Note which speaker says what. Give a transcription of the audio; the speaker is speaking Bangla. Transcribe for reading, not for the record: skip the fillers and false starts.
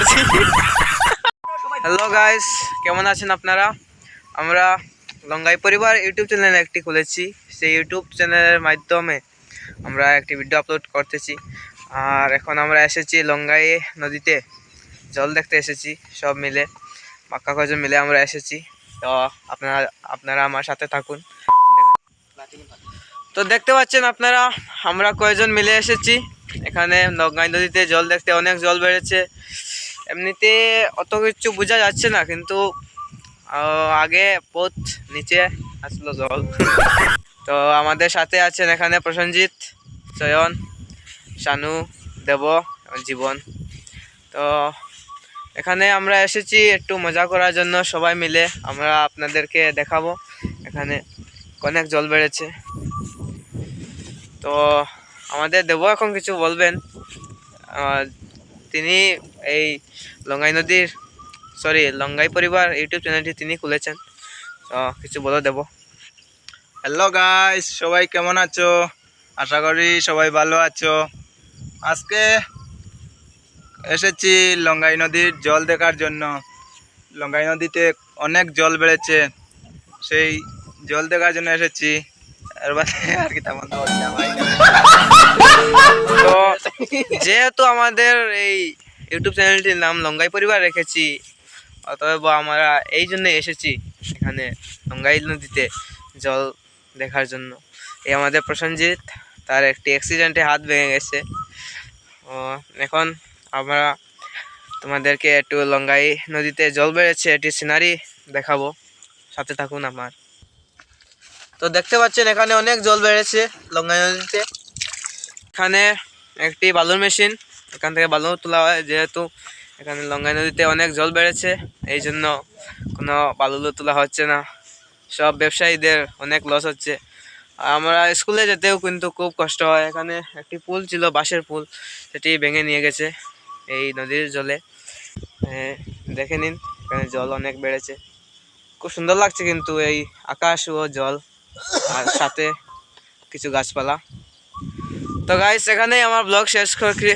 Speaker 1: করছি। হ্যালো গাইস, কেমন আছেন আপনারা? আমরা লঙ্গাই পরিবার ইউটিউব চ্যানেল একটি খুলেছি। সেই ইউটিউব চ্যানেলের মাধ্যমে আমরা একটি ভিডিও আপলোড করতেছি। আর এখন আমরা এসেছি লঙ্গাই নদীতে জল দেখতে এসেছি, সব মিলে পাক্কা কজন মিলে আমরা এসেছি। তো আপনারা আমার সাথে থাকুন। তো দেখতে পাচ্ছেন আপনারা, আমরা কয়েকজন মিলে এসেছি এখানে লঙ্গাই নদীতে জল দেখতে। অনেক জল বেড়েছে, এমনিতে অত কিছু বোঝা যাচ্ছে না, কিন্তু আগে বহুত নিচে আসলো জল। তো আমাদের সাথে আছেন এখানে প্রসেনজিৎ, চয়ন, শানু, দেব, জীবন। তো এখানে আমরা এসেছি একটু মজা করার জন্য, সবাই মিলে আমরা আপনাদেরকে দেখাবো এখানে অনেক জল বেড়েছে। তো আমাদের দেব এখন কিছু বলবেন। তিনি এই লঙ্গাই পরিবার ইউটিউব চ্যানেলটি তিনি খুলেছেন। তো কিছু বলে দেব।
Speaker 2: হ্যালো গাইস, সবাই কেমন আছো? আশা করি সবাই ভালো আছো। আজকে এসেছি লঙ্গাই নদীর জল দেখার জন্য। লঙ্গাই নদীতে অনেক জল বেড়েছে, সেই জল দেখার জন্য এসেছি। আর কি তেমন তো হচ্ছে ভাই।
Speaker 1: তো যেহেতু আমাদের এই ইউটিউব চ্যানেলটির নাম লঙ্গাই পরিবার রেখেছি, অতএব আমরা এই জন্য এসেছি এখানে লঙ্গাই নদীতে জল দেখার জন্য। এই আমাদের প্রসেনজিৎ, তার একটি অ্যাক্সিডেন্টে হাত ভেঙে গেছে। এখন আমরা তোমাদেরকে একটু লঙ্গাই নদীতে জল বেড়েছে এটি সিনারি দেখাবো, সাথে থাকুন আমার। তো দেখতে পাচ্ছেন এখানে অনেক জল বেড়েছে লঙ্গাই নদীতে। এখানে একটি বালুর মেশিন, এখান থেকে বালু তোলা হয়। যেহেতু এখানে লঙ্গাই নদীতে অনেক জল বেড়েছে, এই জন্য কোনো বালু তোলা হচ্ছে না। সব ব্যবসায়ীদের অনেক লস হচ্ছে। আমরা স্কুলে যেতেও কিন্তু খুব কষ্ট হয়। এখানে একটি পুল ছিল, বাঁশের পুল, সেটি ভেঙে নিয়ে গেছে এই নদীর জলে। দেখে নিন, এখানে জল অনেক বেড়েছে। খুব সুন্দর লাগছে কিন্তু এই আকাশ ও জল, আর সাথে কিছু গাছপালা। তো গাইস, এখানেই আমার ব্লগ শেষ করছি।